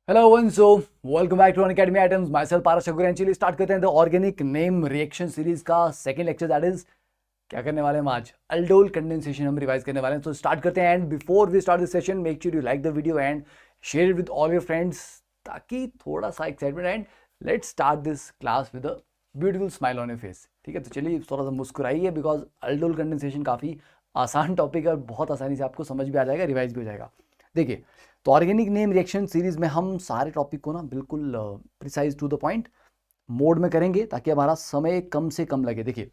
Hello everyone, so welcome back to Unacademy Items. Myself Parash Shakur and चलिए start करते हैं the organic name reaction series का second lecture that is क्या करने वाले हैं हम आज अल्डोल कंडेंसेशन हम रिवाइज करने वाले हैं. तो स्टार्ट करते हैं and before we start this session make sure you like the video and share it with all your friends ताकि थोड़ा सा excitement and let's start this class with a beautiful smile on your face. ठीक है, तो चलिए थोड़ा सा मुस्कुराइए because aldol condensation काफ़ी आसान टॉपिक है और बहुत आसानी से आपको समझ भी आ जाएगा, रिवाइज भी हो जाएगा. देखिए, तो ऑर्गेनिक नेम रिएक्शन सीरीज में हम सारे टॉपिक को ना बिल्कुल precise to the point mode में करेंगे ताकि हमारा समय कम से कम लगे. देखिए,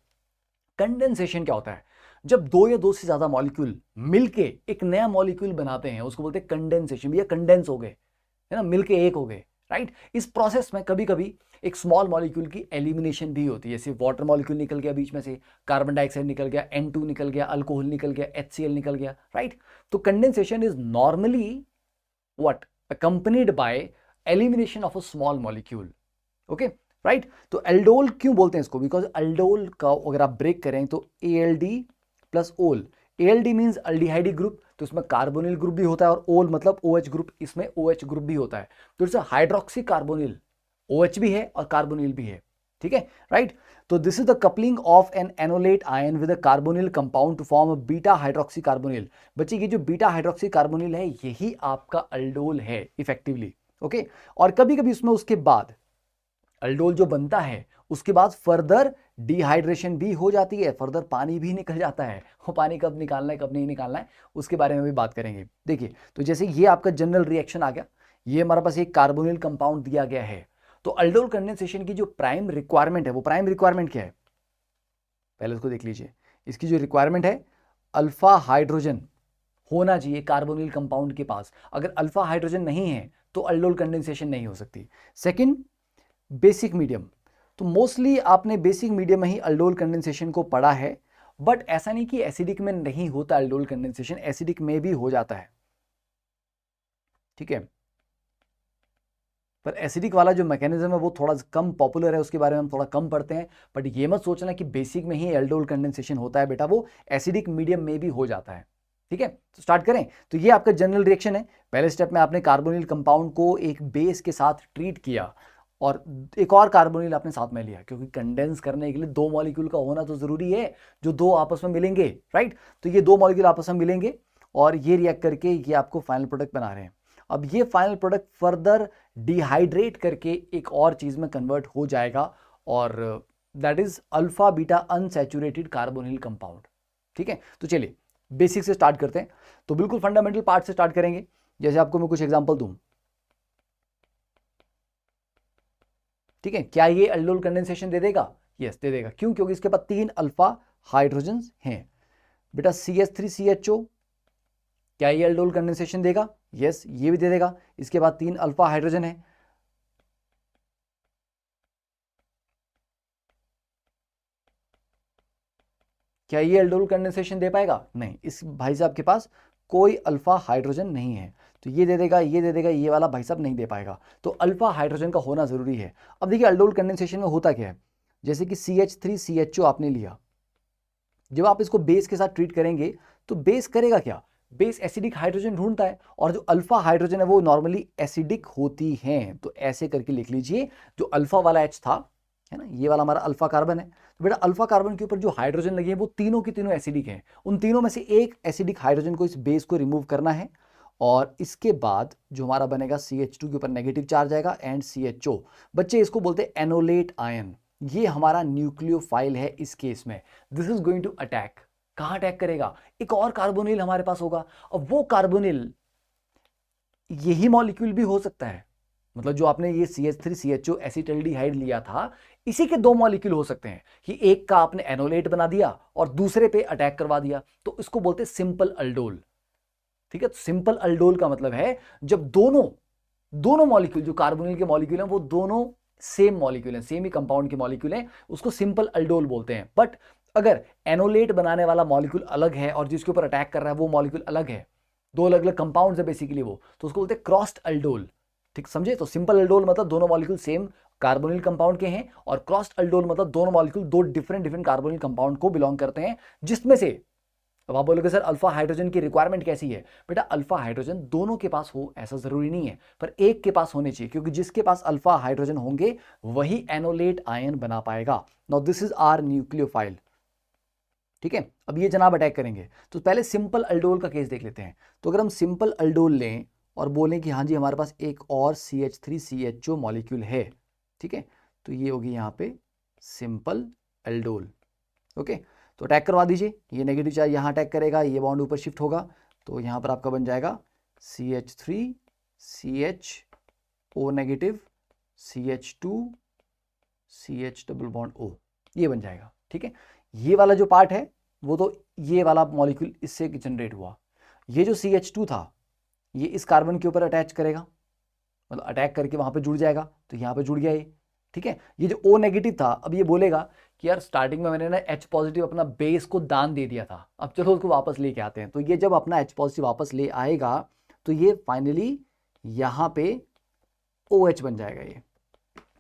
कंडेंसेशन क्या होता है? जब दो या दो से ज्यादा मॉलिक्यूल मिलके एक नया मॉलिक्यूल बनाते हैं उसको बोलते हैं कंडेंसेशन. भैया कंडेंस हो गए, है ना, मिलके एक हो गए, राइट. इस प्रोसेस में कभी कभी एक स्मॉल मॉलिक्यूल की एलिमिनेशन भी होती है. जैसे वाटर मॉलिक्यूल निकल गया बीच में से, कार्बन डाइऑक्साइड निकल गया, N2 निकल गया, अल्कोहल निकल गया, HCl निकल गया, राइट. तो condensation is normally what accompanied by elimination of a small molecule. okay, right. तो एल्डोल क्यों बोलते हैं इसको? बिकॉज एल्डोल का अगर आप ब्रेक करें तो ALD प्लस ओल. ALD मीन्स अल्डिहाइडी ग्रुप, तो इसमें कार्बोनिल ग्रुप भी होता है, और ओल मतलब OH ग्रुप, इसमें OH ग्रुप भी होता है. तो इट्स हाइड्रोक्सी कार्बोनिल, OH भी है और कार्बोनिल भी है. ठीक है, राइट. तो this is the coupling of an enolate ion with a carbonyl compound to form a beta hydroxy carbonyl. बच्चे ये जो बीटा हाइड्रोक्सी कार्बोनिल है यही आपका अल्डोल है इफेक्टिवली. ओके, और कभी कभी उसमें उसके बाद अल्डोल जो बनता है उसके बाद फर्दर डिहाइड्रेशन भी हो जाती है, फर्दर पानी भी निकल जाता है. वो पानी कब निकालना है कब नहीं निकालना है उसके बारे में भी बात करेंगे. देखिए, तो जैसे ये आपका जनरल रिएक्शन आ गया, ये हमारे पास एक कार्बोनिल कंपाउंड दिया गया है. तो अल्डोल कंडेंसेशन की जो प्राइम रिक्वायरमेंट है, वो प्राइम रिक्वायरमेंट क्या है पहले उसको देख लीजिए. इसकी जो रिक्वायरमेंट है, अल्फा हाइड्रोजन होना चाहिए कार्बोनिल कंपाउंड के पास. अगर अल्फा हाइड्रोजन नहीं है तो अल्डोल कंडेंसेशन नहीं हो सकती. Second, basic medium. तो मोस्टली आपने बेसिक मीडियम में ही अल्डोल कंडेंसेशन को पढ़ा है, बट ऐसा नहीं कि एसिडिक में नहीं होता अल्डोल कंडेंसेशन, एसिडिक में भी हो जाता है. ठीक है, पर एसिडिक वाला जो मैकेनिज्म है वो थोड़ा कम पॉपुलर है, उसके बारे में हम थोड़ा कम पढ़ते हैं. बट ये मत सोचना कि बेसिक में ही एल्डोल कंडेंसेशन होता है बेटा, वो एसिडिक मीडियम में भी हो जाता है. ठीक है, तो स्टार्ट करें. तो ये आपका जनरल रिएक्शन है. पहले स्टेप में आपने कार्बोनिल कंपाउंड को एक बेस के साथ ट्रीट किया और एक और कार्बोनिल आपने साथ में लिया, क्योंकि कंडेंस करने के लिए दो मॉलिक्यूल का होना तो जरूरी है जो दो आपस में मिलेंगे, राइट. तो ये दो मॉलिक्यूल आपस में मिलेंगे और ये रिएक्ट करके ये आपको फाइनल प्रोडक्ट बना रहे हैं. अब ये फाइनल प्रोडक्ट फर्दर डिहाइड्रेट करके एक और चीज में कन्वर्ट हो जाएगा और that is alpha beta unsaturated carbonyl compound. ठीक है, तो चलिए बेसिक से स्टार्ट करते हैं. तो बिल्कुल फंडामेंटल पार्ट से स्टार्ट करेंगे. जैसे आपको मैं कुछ एग्जांपल दूं. ठीक है, क्या ये अल्डोल कंडेंसेशन दे देगा? यस, दे देगा. क्यों? क्योंकि इसके पास 3 अल्फा हाइड्रोजन हैं. बेटा CH3CHO, क्या ये अल्डोल कंडेंसेशन देगा? यस, ये भी दे देगा. इसके बाद 3 अल्फा हाइड्रोजन है. क्या ये अल्डोल कंडेंसेशन दे पाएगा? नहीं, इस भाई साहब के पास कोई अल्फा हाइड्रोजन नहीं है, तो ये दे देगा, ये दे देगा, ये वाला भाई साहब नहीं दे पाएगा. तो अल्फा हाइड्रोजन का होना जरूरी है. अब देखिए अल्डोल कंडेंसेशन में होता क्या है. जैसे कि CH3CHO आपने लिया, जब आप इसको बेस के साथ ट्रीट करेंगे तो बेस करेगा क्या? बेस एसिडिक हाइड्रोजन ढूंढता है और जो अल्फा हाइड्रोजन है वो नॉर्मली एसिडिक होती हैं. तो ऐसे करके लिख लीजिए, जो अल्फा वाला H था, है ना, ये वाला हमारा अल्फा कार्बन है. तो बेटा अल्फा कार्बन के ऊपर जो हाइड्रोजन लगे हैं वो तीनों की तीनों एसिडिक हैं. उन तीनों में से एक एसिडिक हाइड्रोजन को इस बेस को रिमूव करना है और इसके बाद जो हमारा बनेगा CH2 के ऊपर नेगेटिव चार्ज आएगा एंड CHO. बच्चे इसको बोलते हैं एनोलेट आयन. ये हमारा न्यूक्लियोफाइल है इस केस में. This is going to attack. कहां अटैक करेगा? एक और कार्बोनिल हमारे पास होगा और वो कार्बोनिल यही मॉलिक्यूल भी हो सकता है. मतलब जो आपने ये CH3CHO एसिटल्डिहाइड लिया था, इसी के दो मॉलिक्यूल हो सकते हैं कि एक का आपने एनोलेट बना दिया और दूसरे पे अटैक करवा दिया. तो इसको बोलते हैं सिंपल अल्डोल. ठीक है, तो सिंपल अल्डोल का मतलब है जब दोनों मॉलिक्यूल जो कार्बोनिल के मॉलिक्यूल हैं वो दोनों सेम मॉलिक्यूल हैं, सेम ही कंपाउंड के मॉलिक्यूल हैं, उसको सिंपल अल्डोल बोलते हैं. बट अगर एनोलेट बनाने वाला मॉलिक्यूल अलग है और जिसके ऊपर अटैक कर रहा है वो मॉलिक्यूल अलग है, दो अलग अलग कंपाउंड्स है बेसिकली वो, तो उसको बोलते हैं क्रॉस्ड अल्डोल. ठीक समझे? तो सिंपल अल्डोल मतलब दोनों मॉलिक्यूल सेम कार्बोनिल कंपाउंड के हैं और क्रॉस्ड अल्डोल मतलब दोनों मॉलिक्यूल दो डिफरेंट कार्बोनिल कंपाउंड को बिलोंग करते हैं, जिसमें से अब आप बोलोगे सर अल्फा हाइड्रोजन की रिक्वायरमेंट कैसी है? बेटा अल्फा हाइड्रोजन दोनों के पास हो ऐसा जरूरी नहीं है, पर एक के पास होने चाहिए, क्योंकि जिसके पास अल्फा हाइड्रोजन होंगे वही एनोलेट आयन बना पाएगा। Now this is our nucleophile. ठीक है, अब ये जनाब अटैक करेंगे, तो पहले सिंपल अल्डोल का केस देख लेते हैं। तो अगर हम सिंपल अल्डोल लें और बोलें कि हाँ जी हमारे पास एक और CH3CHO मॉलिक्यूल है, ठीक है, तो ये होगी यहाँ पे सिंपल अल्डोल। ओके, तो अटैक करवा दीजिए, ये नेगेटिव चार्ज यहाँ अटैक करेगा, ये बॉन्ड ऊपर शिफ्ट होगा, तो यहाँ पर आपका बन जाएगा CH3CHO negative CH2 CH double bond O, ये बन जाएगा। ठीक है, ये वाला जो पार्ट है वो तो ये वाला मॉलिक्यूल इससे जनरेट हुआ, ये जो CH2 था ये इस कार्बन के ऊपर अटैच करेगा, मतलब अटैक करके वहां पे जुड़ जाएगा, तो यहाँ पे जुड़ गया ये। ठीक है, ये जो O नेगेटिव था अब ये बोलेगा कि यार स्टार्टिंग में मैंने ना H पॉजिटिव अपना बेस को दान दे दिया था, अब चलो उसको वापस लेके आते हैं। तो ये जब अपना H पॉजिटिव वापस ले आएगा तो ये फाइनली यहाँ पे OH बन जाएगा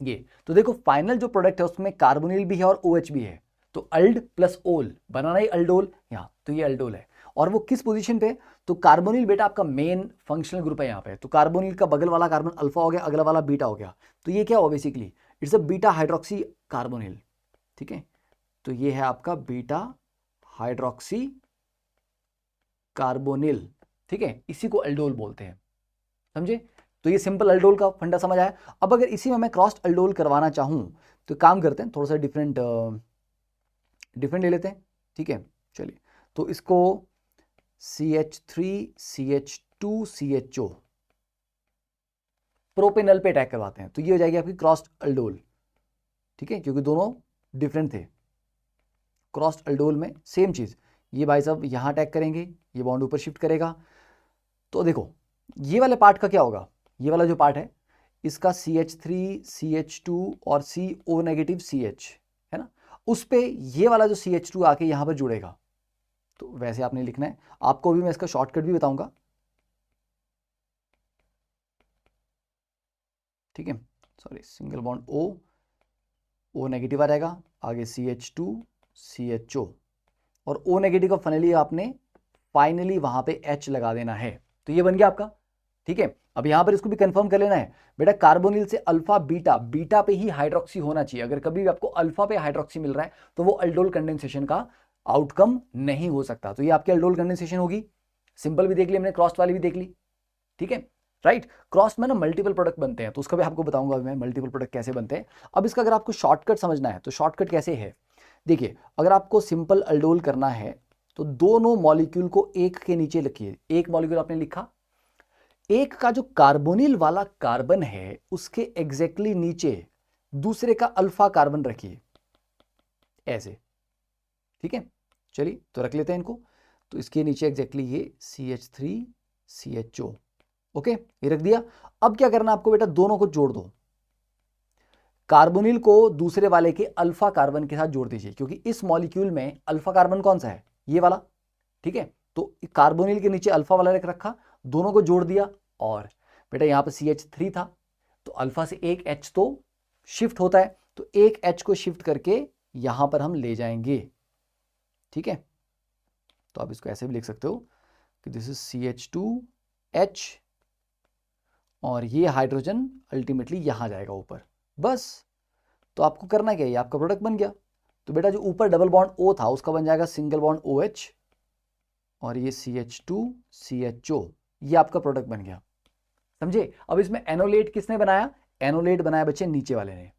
ये। तो देखो फाइनल जो प्रोडक्ट है उसमें कार्बोनिल भी है और OH भी है, तो अल्ड प्लस ओल बनाना ही अल्डोल यहाँ, तो ये अल्डोल है। और वो किस पोजीशन पे? तो कार्बोनिल बेटा आपका मेन फंक्शनल ग्रुप है यहाँ पे, तो कार्बोनिल का बगल वाला कार्बन अल्फा हो गया, अगला वाला बीटा हो गया, तो ये क्या हुआ basically, it's a beta hydroxy carbonyl. ठीक है, तो ये है आपका बीटा हाइड्रोक्सी कार्बोनिल। ठीक है, इसी को अल्डोल बोलते हैं, समझे? तो ये सिंपल अल्डोल का फंडा समझ आया। अब अगर इसी में मैं क्रॉस्ड अल्डोल करवाना चाहूं तो काम करते हैं, थोड़ा सा डिफरेंट ले लेते हैं। ठीक है, चलिए, तो इसको CH3CH2CHO प्रोपेनल पे अटैक करवाते हैं, तो ये हो जाएगी आपकी क्रॉस्ड अल्डोल। ठीक है, क्योंकि दोनों डिफरेंट थे। क्रॉस्ड अल्डोल में सेम चीज, ये भाई साहब यहां अटैक करेंगे, ये बॉन्ड ऊपर शिफ्ट करेगा, तो देखो ये वाले पार्ट का क्या होगा, ये वाला जो पार्ट है इसका CH3CH2 और CO नेगेटिव CH है ना, उस पे ये वाला जो CH2 आके यहां पर जुड़ेगा। तो वैसे आपने लिखना है, आपको भी मैं इसका शॉर्टकट भी बताऊंगा। ठीक है, sorry, single bond O negative आ जाएगा, आगे CH2 CHO और O नेगेटिव का फाइनली वहां पे H लगा देना है, तो ये बन गया आपका। ठीक है, अब यहां पर इसको भी कंफर्म कर लेना है बेटा, कार्बोनिल से अल्फा बीटा पे ही हाइड्रोक्सी होना चाहिए। अगर कभी भी आपको अल्फा पे हाइड्रोक्सी मिल रहा है तो वो अल्डोल कंडेंसेशन का आउटकम नहीं हो सकता। तो ये आपकी अल्डोल कंडेंसेशन होगी। सिंपल भी देख ली हमने, क्रॉस वाली भी देख ली। ठीक है, राइट। क्रॉस में ना मल्टीपल प्रोडक्ट बनते हैं, तो उसका भी आपको बताऊंगा मैं मल्टीपल प्रोडक्ट कैसे बनते हैं। अब इसका अगर आपको शॉर्टकट समझना है तो शॉर्टकट कैसे है, देखिए, अगर आपको सिंपल अल्डोल करना है तो दोनों मॉलिक्यूल को एक के नीचे लिखिए। एक मॉलिक्यूल आपने लिखा, एक का जो कार्बोनिल वाला कार्बन है उसके एग्जैक्टली नीचे दूसरे का अल्फा कार्बन रखिए, ऐसे। ठीक है, चलिए तो रख लेते हैं इनको। तो इसके नीचे एग्जैक्टली ये CH3CHO, ओके, ये रख दिया। अब क्या करना आपको बेटा, दोनों को जोड़ दो। कार्बोनिल को दूसरे वाले के अल्फा कार्बन के साथ जोड़ दीजिए, क्योंकि इस मॉलिक्यूल में अल्फा कार्बन कौन सा है, ये वाला। ठीक है, तो कार्बोनिल के नीचे अल्फा वाला रखा, दोनों को जोड़ दिया। और बेटा यहां पर CH3 था, तो अल्फा से एक H तो शिफ्ट होता है, तो एक H को शिफ्ट करके यहां पर हम ले जाएंगे। ठीक है, तो आप इसको ऐसे भी लिख सकते हो कि दिस इज CH2H और ये हाइड्रोजन अल्टीमेटली यहां जाएगा ऊपर, बस। तो आपको करना क्या है, आपका प्रोडक्ट बन गया। तो बेटा जो ऊपर डबल बॉन्ड O था उसका बन जाएगा सिंगल बॉन्ड OH और ये CH2CHO, ये आपका प्रोडक्ट बन गया, समझे? अब इसमें एनोलेट किसने बनाया, एनोलेट बनाया बच्चे नीचे वाले ने,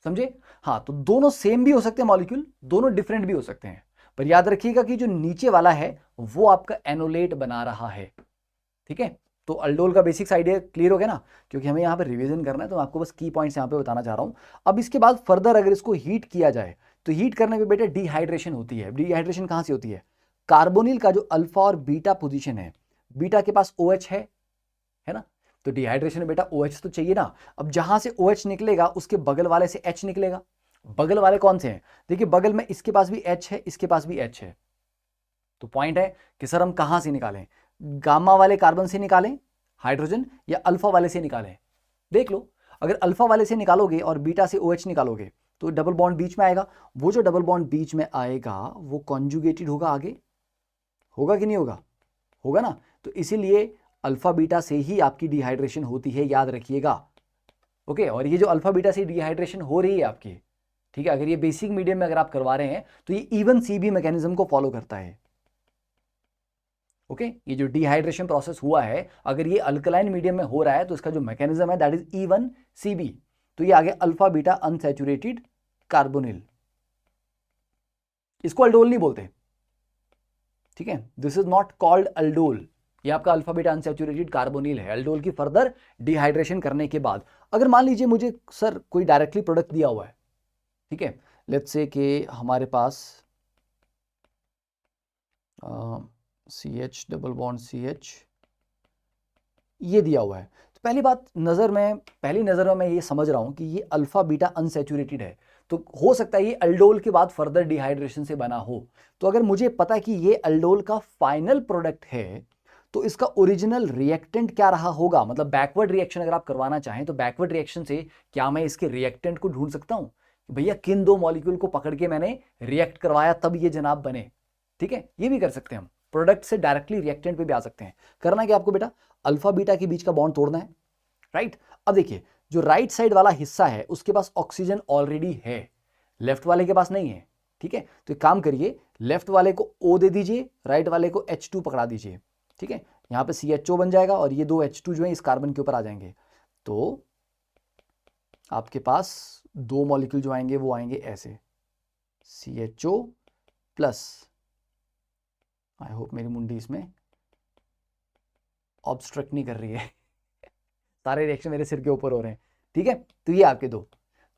समझे? हाँ, तो दोनों सेम भी हो सकते हैं मॉलिक्यूल, दोनों डिफरेंट भी हो सकते हैं, पर याद रखिएगा कि जो नीचे वाला है वो आपका एनोलेट बना रहा है। ठीक है, तो अल्डोल का बेसिक्स आइडिया क्लियर हो गया ना, क्योंकि हमें यहाँ पे रिवीजन करना है, तो मैं आपको बस की पॉइंट्स यहाँ पे बताना चाह रहा हूँ। अब इसके बाद फर्दर अगर इसको हीट किया जाए तो हीट करने पे बेटा डिहाइड्रेशन होती है। डिहाइड्रेशन कहाँ से होती है, कार्बोनिल का जो अल्फा और बीटा पोजीशन है, बीटा के पास OH है ना, तो डिहाइड्रेशन में बेटा OH तो चाहिए ना। अब जहां से OH निकलेगा उसके बगल वाले से H निकलेगा। बगल वाले कौन से हैं, देखिए बगल में इसके पास भी H है, इसके पास भी H है। तो पॉइंट है कि सर हम कहां से निकालें, गामा वाले कार्बन से निकालें हाइड्रोजन या अल्फा वाले से निकालें। देख लो, अगर अल्फा वाले से निकालोगे और बीटा से OH निकालोगे तो डबल बॉन्ड बीच में आएगा, वो जो डबल बॉन्ड बीच में आएगा वो कॉन्जुगेटेड होगा आगे, होगा कि नहीं होगा? होगा ना। तो इसीलिए अल्फा बीटा से ही आपकी डिहाइड्रेशन होती है, याद रखिएगा। ओके, और ये जो अल्फा बीटा से डिहाइड्रेशन हो रही है आपकी, ठीक है, अगर ये बेसिक मीडियम में अगर आप करवा रहे हैं तो ये इवन सीबी मैकेनिज्म को फॉलो करता है। ओके, ये जो डिहाइड्रेशन प्रोसेस हुआ है, अगर ये अल्कलाइन मीडियम में हो रहा है तो इसका जो मैकेनिज्म है दैट इज इवन सीबी। तो ये आगे अल्फा बीटा अनसैचुरेटेड कार्बोनिल, इसको अल्डोल नहीं बोलते, ठीक है, this is not called aldol. ये आपका अल्फा बीटा अनसैचुरेटेड कार्बोनिल है अल्डोल की फर्दर डिहाइड्रेशन करने के बाद। अगर मान लीजिए मुझे सर कोई डायरेक्टली प्रोडक्ट दिया हुआ है, ठीक है, लेट्स से कि हमारे पास CH डबल बॉन्ड CH ये दिया हुआ है, तो पहली नज़र में मैं ये समझ रहा हूं कि ये अल्फा बीटा अनसैचुरेटेड है, तो हो सकता है ये अल्डोल के बाद फर्दर डिहाइड्रेशन से बना हो। तो अगर मुझे पता है कि ये अल्डोल का फाइनल प्रोडक्ट है, तो इसका ओरिजिनल रिएक्टेंट क्या रहा होगा, मतलब बैकवर्ड रिएक्शन अगर आप करवाना चाहें तो बैकवर्ड रिएक्शन से क्या मैं इसके रिएक्टेंट को ढूंढ सकता हूं, भैया किन दो मॉलिक्यूल को पकड़ के मैंने रिएक्ट करवाया तब ये जनाब बने, ठीक है, ये भी कर सकते हैं हम, प्रोडक्ट से डायरेक्टली रिएक्टेंट पे भी आ सकते हैं। करना क्या आपको बेटा, अल्फा बीटा के बीच का बॉन्ड तोड़ना है, राइट। अब देखिए जो राइट साइड वाला हिस्सा है उसके पास ऑक्सीजन ऑलरेडी है, लेफ्ट वाले के पास नहीं है, ठीक है, तो एक काम करिए, लेफ्ट वाले को O दे दीजिए, राइट वाले को H2 पकड़ा दीजिए, ठीक है, यहां पे CHO बन जाएगा और ये दो H2 जो है इस कार्बन के ऊपर आ जाएंगे, तो आपके पास दो मॉलिक्यूल जो आएंगे वो आएंगे ऐसे, CHO प्लस, आई होप मेरी मुंडी इसमें ऑब्स्ट्रक्ट नहीं कर रही है सारे रिएक्शन मेरे सिर के ऊपर हो रहे हैं, ठीक है। तो ये आपके दो,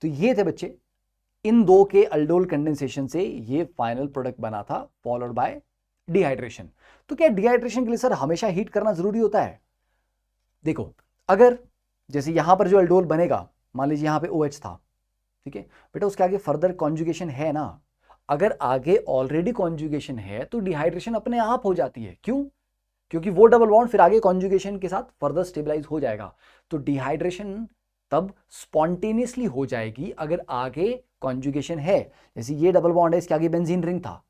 तो ये थे बच्चे, इन दो के अल्डोल कंडेंसेशन से ये फाइनल प्रोडक्ट बना था, फॉलोड बाय डिहाइड्रेशन। तो क्या डिहाइड्रेशन के लिए सर हमेशा हीट करना जरूरी होता है? देखो, अगर जैसे यहां पर जो अल्डोल बनेगा, मान लीजिए यहां पे OH था, ठीक है बेटा, उसके आगे फर्दर कॉन्जुगेशन है ना, अगर आगे ऑलरेडी कॉन्जुगेशन है तो डिहाइड्रेशन अपने आप हो जाती है। क्यों? क्योंकि वो डबल बॉन्ड फिर आगे कॉन्जुगेशन के साथ फर्दर स्टेबलाइज हो जाएगा, तो डिहाइड्रेशन तब स्पॉन्टेनियसली हो जाएगी अगर आगे कॉन्जुगेशन है। जैसे ये डबल बॉन्ड है, इसके आगे बेंजीन रिंग था,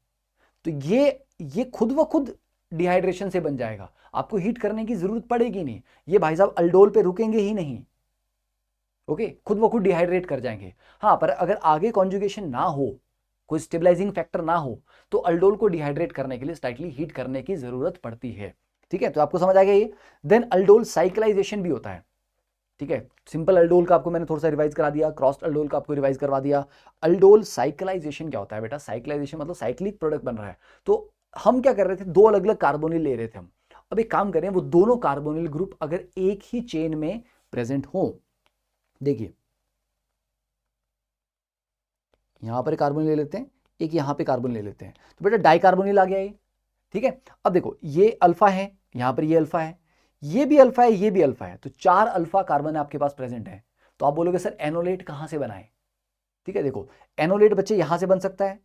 तो ये खुद व खुद डिहाइड्रेशन से बन जाएगा, आपको हीट करने की जरूरत पड़ेगी नहीं, ये भाई साहब अल्डोल पे रुकेंगे ही नहीं, ओके, खुद व खुद डिहाइड्रेट कर जाएंगे। हाँ, पर अगर आगे कॉन्जुगेशन ना हो, कोई स्टेबलाइजिंग फैक्टर ना हो, तो अल्डोल को डिहाइड्रेट करने के लिए स्लाइटली हीट करने की जरूरत पड़ती है, ठीक है। तो आपको समझ आ गया ये। देन अल्डोल साइक्लाइजेशन भी होता है, ठीक है, सिंपल अल्डोल का आपको मैंने थोड़ा सा रिवाइज करा दिया, क्रॉस्ड अल्डोल का आपको रिवाइज करवा दिया। अल्डोल साइक्लाइजेशन क्या होता है बेटा? साइक्लाइजेशन मतलब साइक्लिक प्रोडक्ट बन रहा है। तो हम क्या कर रहे थे, दो अलग अलग कार्बोनिल ले रहे थे हम। अब एक काम करें, वो दोनों कार्बोनिल ग्रुप अगर एक ही चेन में प्रेजेंट हो, देखिए यहां पर कार्बोनिल ले लेते हैं, एक यहां पे कार्बन ले लेते हैं, तो बेटा डाइकार्बोनिल आ गया ये, ठीक है। अब देखो ये अल्फा है, यहां पर ये अल्फा है, ये भी अल्फा है, ये भी अल्फा है, तो 4 अल्फा कार्बन आपके पास प्रेजेंट है। तो आप बोलोगे सर एनोलेट कहां से बनाए? ठीक है, देखो एनोलेट बच्चे यहां से बन सकता है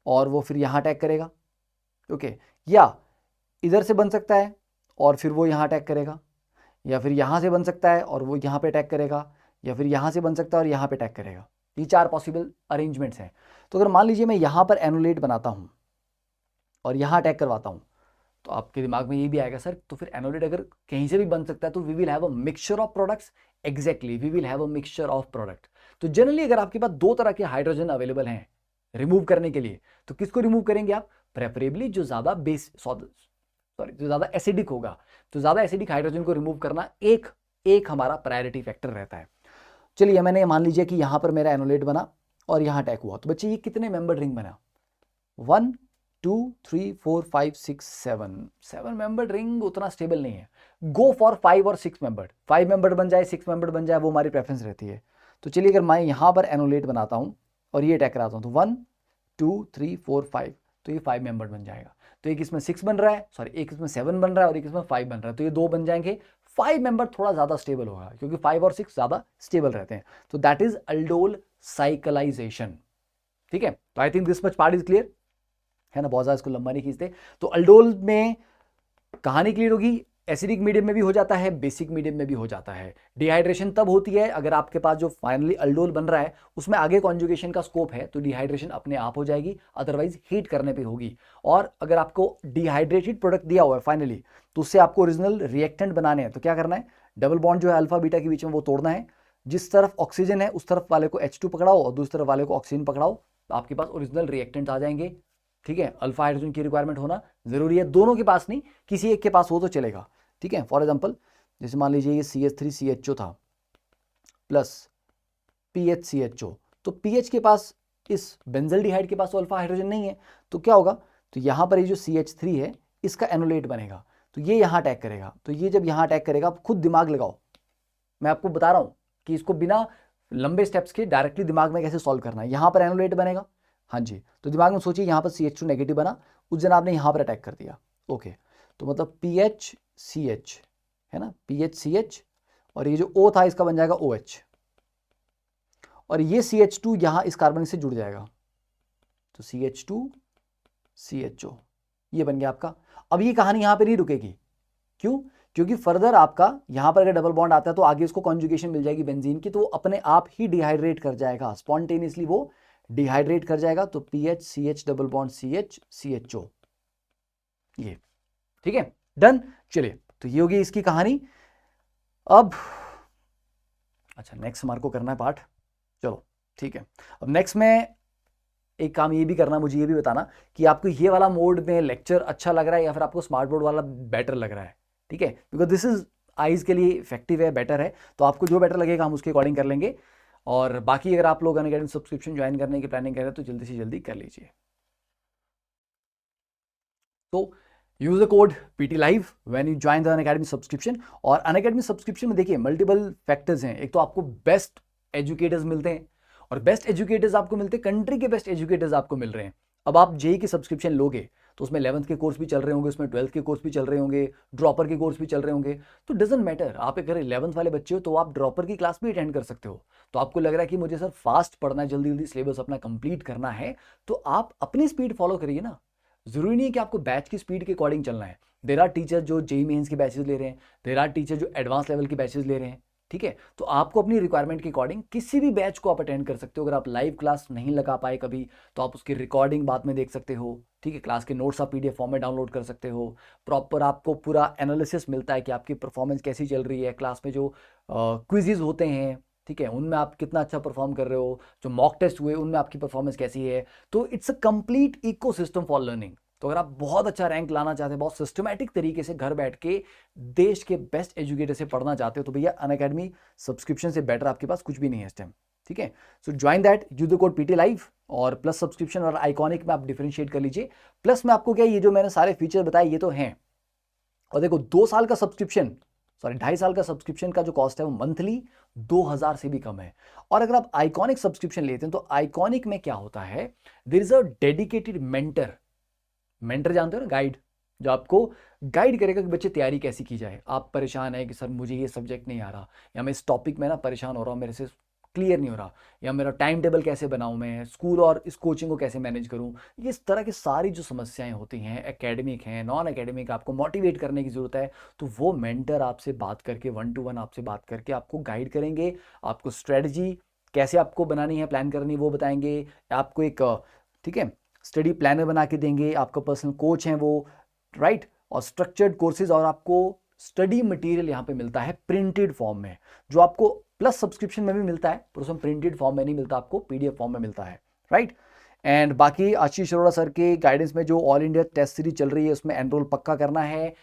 और वो फिर यहां अटैक करेगा, ओके, या इधर से बन सकता है और फिर वो यहां अटैक करेगा, या फिर यहां से बन सकता है और वो यहां पे अटैक करेगा, या फिर यहां से बन सकता है और यहां पे अटैक करेगा। ये 4 पॉसिबल अरेंजमेंट्स हैं। तो अगर मान लीजिए मैं यहां पर एनोलेट बनाता हूं और यहां अटैक करवाता हूं, तो आपके दिमाग में ये भी आएगा सर तो फिर एनोलेट अगर कहीं से भी बन सकता है तो we will have a mixture of products. Exactly, we will have a mixture of product. तो जनरली अगर आपके पास दो तरह के हाइड्रोजन अवेलेबल हैं रिमूव करने के लिए, तो किसको रिमूव करेंगे आप? प्रेफरेबली जो ज्यादा जो ज्यादा एसिडिक होगा, तो ज्यादा एसिडिक हाइड्रोजन को रिमूव करना एक हमारा प्रायोरिटी फैक्टर रहता है। चलिए मैंने मान लीजिए कि यहां पर मेरा एनोलेट बना और यहां अटैक हुआ, तो बच्चे ये कितने मेंबर रिंग बना? 1 2 3 4 5 6 7 मेंबर रिंग उतना स्टेबल नहीं है। गो फॉर 5 और 6 मेंबर, 5 मेंबर बन जाए 6 मेंबर बन जाए, वो हमारी प्रेफरेंस रहती है। तो चलिए अगर मैं यहां पर एनोलेट बनाता हूं और ये अटैक कराता हूं, तो 1 2 3 4 5, तो ये 5 मेंबर बन जाएगा। तो एक इसमें 6 बन रहा है, सॉरी एक इसमें 7 बन रहा है और एक इसमें 5 बन रहा है, तो ये 2 बन जाएंगे। 5 मेंबर थोड़ा ज्यादा स्टेबल होगा क्योंकि 5 और 6 ज्यादा स्टेबल रहते हैं। तो दैट इज अल्डोल साइक्लाइजेशन, ठीक है। तो I think this much part is clear है ना, बहुत ज्यादा इसको लंबा नहीं खींचते। तो अल्डोल में कहानी क्लियर होगी, एसिडिक मीडियम में भी हो जाता है, बेसिक मीडियम में भी हो जाता है। डिहाइड्रेशन तब होती है अगर आपके पास जो फाइनली अल्डोल बन रहा है उसमें आगे कॉन्जुगेशन का स्कोप है, तो डिहाइड्रेशन अपने आप हो जाएगी, अदरवाइज हीट करने पे होगी। और अगर आपको डिहाइड्रेटेड प्रोडक्ट दिया हुआ है फाइनली, तो उससे आपको ओरिजिनल रिएक्टेंट बनाने हैं, तो क्या करना है, डबल बॉन्ड जो है अल्फा बीटा के बीच में वो तोड़ना है। जिस तरफ ऑक्सीजन है उस तरफ वाले को H2 पकड़ाओ और दूसरी तरफ वाले को ऑक्सीजन पकड़ाओ, तो आपके पास ओरिजिनल रिएक्टेंट आ जाएंगे। ठीक है, अल्फा हाइड्रोजन की रिक्वायरमेंट होना जरूरी है, दोनों के पास नहीं, किसी एक के पास हो तो चलेगा। ठीक है, फॉर एग्जांपल जैसे मान लीजिए ये CH3CHO था प्लस PHCHO, तो PH के पास, इस बेंजल्डिहाइड के पास तो अल्फा हाइड्रोजन नहीं है, तो क्या होगा, तो यहां पर ये जो CH3 है इसका एनोलेट बनेगा, तो ये यहां अटैक करेगा। तो ये जब यहां अटैक करेगा, आप खुद दिमाग लगाओ, मैं आपको बता रहा हूं कि इसको बिना लंबे स्टेप्स के डायरेक्टली दिमाग में कैसे सॉल्व करना है। यहां पर एनोलेट बनेगा, हाँ जी, तो दिमाग में सोचिए यहां पर CH2 नेगेटिव बना, उस जनाब ने यहां पर अटैक कर दिया। ओके, तो मतलब PHCH है ना, PHCH, और ये जो O था इसका बन जाएगा OH, और ये CH2 यहां इस कार्बन से जुड़ जाएगा, तो CH2CHO ये बन गया आपका। अब ये कहानी यहां पर नहीं रुकेगी, क्यों, क्योंकि फर्दर आपका यहां पर अगर डबल बॉन्ड आता है तो आगे इसको कॉन्जुगेशन मिल जाएगी बेंजीन की, तो वो अपने आप ही डिहाइड्रेट कर जाएगा, स्पॉन्टेनियसली वो डिहाइड्रेट कर जाएगा। तो PHCH डबल बॉन्ड CHCHO, ये ठीक है, डन। चलिए, तो ये होगी इसकी कहानी। अब अच्छा, नेक्स्ट हमारे को करना है पार्ट, चलो ठीक है। अब नेक्स्ट में एक काम ये भी करना, मुझे ये भी बताना कि आपको ये वाला मोड में लेक्चर अच्छा लग रहा है या फिर आपको स्मार्ट बोर्ड वाला बेटर लग रहा है। ठीक है, बिकॉज दिस इज आईज के लिए इफेक्टिव है, बेटर है, तो आपको जो बेटर लगेगा हम उसके अकॉर्डिंग कर लेंगे। और बाकी अगर आप लोग अनअकैडमी सब्सक्रिप्शन ज्वाइन करने की प्लानिंग कर रहे हैं तो जल्दी से जल्दी कर लीजिए। तो use the code PT Live when you join the Unacademy subscription. और अनअकैडमी सब्सक्रिप्शन में देखिए मल्टीपल फैक्टर्स हैं, एक तो आपको बेस्ट एजुकेटर्स मिलते हैं, और बेस्ट एजुकेटर्स आपको मिलते हैं, कंट्री के बेस्ट एजुकेटर्स आपको मिल रहे हैं। अब आप JEE की सब्सक्रिप्शन लोगे तो उसमें 11th के कोर्स भी चल रहे होंगे, उसमें 12th के कोर्स भी चल रहे होंगे, ड्रॉपर के कोर्स भी चल रहे होंगे, तो डजंट मैटर, आप अगर 11th वाले बच्चे हो तो आप ड्रॉपर की क्लास भी अटेंड कर सकते हो। तो आपको लग रहा है कि मुझे सर फास्ट पढ़ना है, जल्दी जल्दी सिलेबस अपना कंप्लीट करना है, तो आप अपनी स्पीड फॉलो करिए ना, जरूरी नहीं है कि आपको बैच की स्पीड के अकॉर्डिंग चलना है। देर आर टीचर जो JEE मेंस की बैचेस ले रहे हैं, देर आर टीचर जो एडवांस लेवल की बैचेस ले रहे हैं। ठीक है, तो आपको अपनी रिक्वायरमेंट के अकॉर्डिंग किसी भी बैच को आप अटेंड कर सकते हो। अगर आप लाइव क्लास नहीं लगा पाए कभी, तो आप उसकी रिकॉर्डिंग बाद में देख सकते हो। ठीक है, क्लास के नोट्स आप PDF फॉर्म में डाउनलोड कर सकते हो, प्रॉपर आपको पूरा एनालिसिस मिलता है कि आपकी परफॉर्मेंस कैसी चल रही है, क्लास में जो क्विजेज होते हैं, ठीक है, उनमें आप कितना अच्छा परफॉर्म कर रहे हो, जो मॉक टेस्ट हुए उनमें आपकी परफॉर्मेंस कैसी है। तो it's a complete ecosystem for learning. तो अगर आप बहुत अच्छा रैंक लाना चाहते हैं, बहुत सिस्टमैटिक तरीके से घर बैठ के देश के बेस्ट एजुकेटर से पढ़ना चाहते हो, तो भैया अनअकैडमी सब्सक्रिप्शन से बेटर आपके पास कुछ भी नहीं है इस टाइम। ठीक है, सो join that, use the code PT Live, और प्लस सब्सक्रिप्शन और आइकॉनिक में आप डिफरेंशिएट कर लीजिए। प्लस में आपको क्या, ये जो मैंने सारे फीचर बताए ये तो हैं, और देखो 2 साल का सब्सक्रिप्शन, सॉरी 2.5 साल का सब्सक्रिप्शन का जो कॉस्ट है वो मंथली 2000 से भी कम है। और अगर आप आइकॉनिक सब्सक्रिप्शन लेते हैं तो आइकॉनिक में क्या होता है, there is a dedicated mentor, mentor जानते हो ना, गाइड, जो आपको गाइड करेगा कि बच्चे तैयारी कैसी की जाए। आप परेशान है कि सर मुझे ये सब्जेक्ट नहीं आ रहा, या मैं इस टॉपिक में ना परेशान हो रहा हूँ, मेरे से क्लियर नहीं हो रहा, या मेरा टाइम टेबल कैसे बनाऊं, मैं स्कूल और इस कोचिंग को कैसे मैनेज करूं, ये इस तरह की सारी जो समस्याएं होती हैं, एकेडमिक हैं, नॉन एकेडमिक, आपको मोटिवेट करने की जरूरत है, तो वो मेंटर आपसे बात करके 1 to 1 आपसे बात करके आपको गाइड करेंगे। आपको स्ट्रेटजी कैसे आपको बनानी है, प्लान करनी, वो बताएंगे। आपको एक ठीक है स्टडी प्लानर बना के देंगे, आपका पर्सनल कोच हैं वो, राइट, और स्ट्रक्चर्ड कोर्सेज, और आपको स्टडी मटेरियल यहाँ पे मिलता है प्रिंटेड फॉर्म में, जो आपको प्लस सब्सक्रिप्शन में भी मिलता है, पर उसमें प्रिंटेड फॉर्म में नहीं मिलता, आपको PDF फॉर्म में मिलता है, राइट। एंड बाकी आशीष अरोड़ा सर के गाइडेंस में जो ऑल इंडिया टेस्ट सीरीज चल रही है उसमें एनरोल पक्का करना है।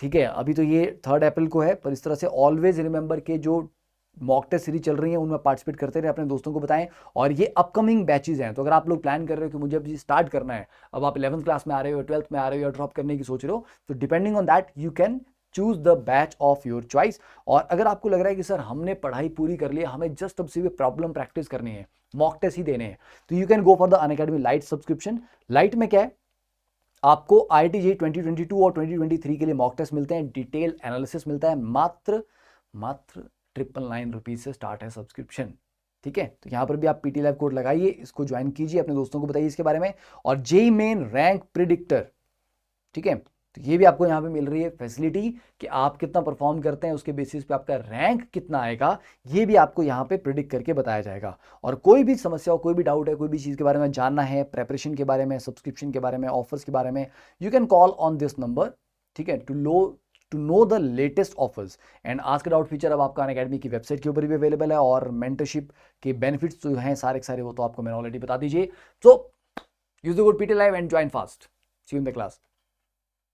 ठीक है, अभी तो ये 3 अप्रैल को है, पर इस तरह से ऑलवेज रिमेंबर के जो मॉक टेस्ट सीरीज चल रही है उनमें पार्टिसिपेट करते रहे, अपने दोस्तों को बताएं। और ये अपकमिंग बैचेज हैं, तो अगर आप लोग प्लान कर रहे हो कि मुझे अभी स्टार्ट करना है, अब आप 11th क्लास में आ रहे हो, 12th में आ रहे हो, या ड्रॉप करने की सोच रहे हो, तो depending on that you can choose the batch of your choice. और अगर आपको लग रहा है कि सर हमने पढ़ाई पूरी कर ली, हमें जस्ट अब से प्रॉब्लम प्रैक्टिस करनी है, मॉक टेस्ट ही देने हैं, तो you can go for the Unacademy light subscription. Light में क्या है, आपको IIT JEE 2022 और 2023 के लिए मॉक टेस्ट मिलते हैं, डिटेल एनालिसिस मिलता है, मात्र 999 रुपीज से स्टार्ट है सब्सक्रिप्शन। ठीक है, तो यहां पर भी आप PT Live कोड लगाइए, इसको ज्वाइन कीजिए, अपने दोस्तों को बताइए इसके बारे में। और JEE मेन रैंक प्रिडिक्टर, ठीक है, तो ये भी आपको यहाँ पे मिल रही है फैसिलिटी कि आप कितना परफॉर्म करते हैं, उसके बेसिस पे आपका रैंक कितना आएगा, ये भी आपको यहाँ पे प्रिडिक्ट करके बताया जाएगा। और कोई भी समस्या हो, कोई भी डाउट है, कोई भी चीज़ के बारे में जानना है, प्रेपरेशन के बारे में, सब्सक्रिप्शन के बारे में, ऑफर्स के बारे में, you can call on this number, ठीक है, to know the latest offers. And आज का डाउट फीचर अब आपका अनअकैडमी की वेबसाइट के ऊपर भी अवेलेबल है, और मेंटरशिप के बेनिफिट्स जो हैं सारे के सारे वो तो आपको मैंने ऑलरेडी बता दीजिए। So use the code PT live and join fast. See you in the class.